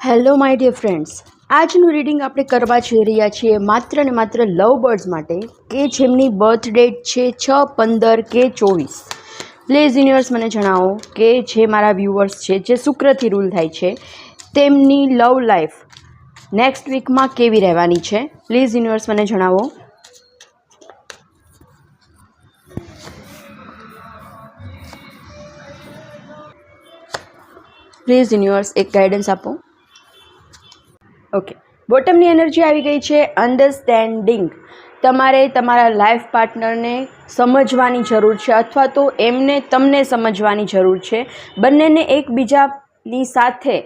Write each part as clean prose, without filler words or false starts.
Hello my dear friends, આજનું reading આપણે કરવા જઈ રહ્યા છીએ માત્ર ને માત્ર લવ બર્ડ્સ માટે કે જેમની બર્થ ડેટ છે 6, 15 કે 24. પ્લીઝ યુનિવર્સ મને જણાવો કે જે મારા વ્યુઅર્સ છે જે શુક્રથી રૂલ થાય છે તેમની લવ લાઈફ નેક્સ્ટ વીકમાં કેવી રહેવાની છે. પ્લીઝ યુનિવર્સ મને જણાવો. પ્લીઝ યુનિવર્સ એક ગાઈડન્સ આપો. ઓકે, બોટમની એનર્જી આવી ગઈ છે અન્ડરસ્ટેન્ડિંગ. તમારે તમારા લાઈફ પાર્ટનરને સમજવાની જરૂર છે અથવા તો એમને તમને સમજવાની જરૂર છે. બંનેને એકબીજાની સાથે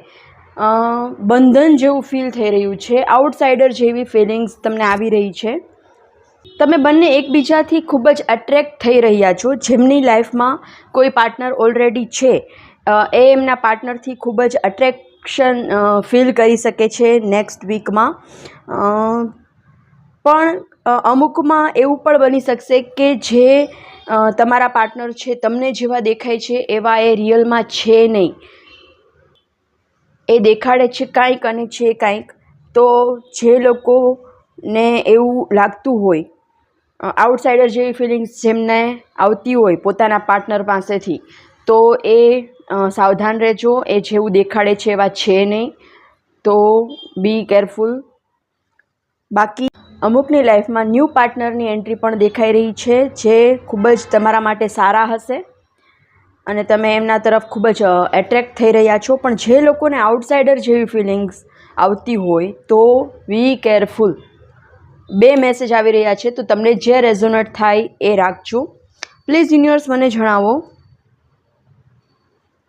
બંધન જેવું ફીલ થઈ રહ્યું છે. આઉટસાઇડર જેવી ફિલિંગ્સ તમને આવી રહી છે. તમે બંને એકબીજાથી ખૂબ જ અટ્રેક્ટ થઈ રહ્યા છો. જેમની લાઈફમાં કોઈ પાર્ટનર ઓલરેડી છે એ એમના પાર્ટનરથી ખૂબ જ અટ્રેક્શન ફીલ કરી શકે છે નેક્સ્ટ વીકમાં. પણ અમુકમાં એવું પણ બની શકશે કે જે તમારા પાર્ટનર છે તમને જેવા દેખાય છે એવા એ રિયલમાં છે નહીં. એ દેખાડે છે કાંઈક અને છે કાંઈક. તો જે લોકોને એવું લાગતું હોય, આઉટસાઇડર જેવી ફિલિંગ્સ જેમને આવતી હોય પોતાના પાર્ટનર પાસેથી, તો એ સાવધાન રહેજો. એ જેવું દેખાડે છે એવા છે નહીં, તો બી કેરફુલ. બાકી અમુકની લાઈફમાં ન્યૂ પાર્ટનરની એન્ટ્રી પણ દેખાઈ રહી છે જે ખૂબ જ તમારા માટે સારા હશે અને તમે એમના તરફ ખૂબ જ એટ્રેક્ટ થઈ રહ્યા છો. પણ જે લોકોને આઉટસાઇડર જેવી ફિલિંગ્સ આવતી હોય તો બી કેરફુલ. 2 મેસેજ આવી રહ્યા છે, તો તમને જે રેઝોનેટ થાય એ રાખજો. પ્લીઝ યુનિવર્સ મને જણાવો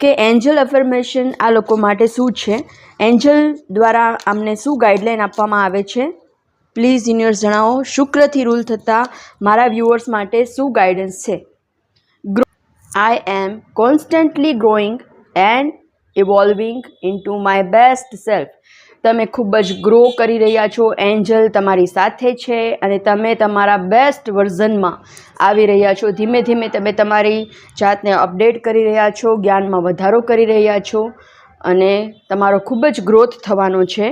કે એન્જલ અફર્મેશન આ લોકો માટે શું છે. એન્જલ દ્વારા આમને શું ગાઈડલાઇન આપવામાં આવે છે. પ્લીઝ યુનિવર્સ જણાવો. શુક્રથી રૂલ થતા મારા વ્યુઅર્સ માટે શું ગાઈડન્સ છે. I am constantly growing and evolving into my best self. તમે ખૂબ જ ગ્રો કરી રહ્યા છો. એન્જલ તમારી સાથે છે અને તમે તમારા બેસ્ટ વર્ઝનમાં આવી રહ્યા છો. ધીમે ધીમે તમે તમારી જાતને અપડેટ કરી રહ્યા છો, જ્ઞાનમાં વધારો કરી રહ્યા છો અને તમારો ખૂબ જ ગ્રોથ થવાનો છે.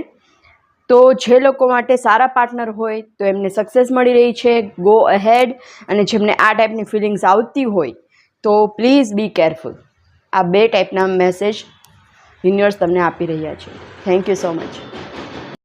તો જે લોકો માટે સારા પાર્ટનર હોય તો એમને સક્સેસ મળી રહી છે. Go ahead. અને જેમને આ ટાઈપની ફિલિંગ્સ આવતી હોય તો પ્લીઝ બી કેરફુલ. આ 2 ટાઈપના મેસેજ યુનિવર્સ તમને આપી રહ્યા છે. Thank you so much.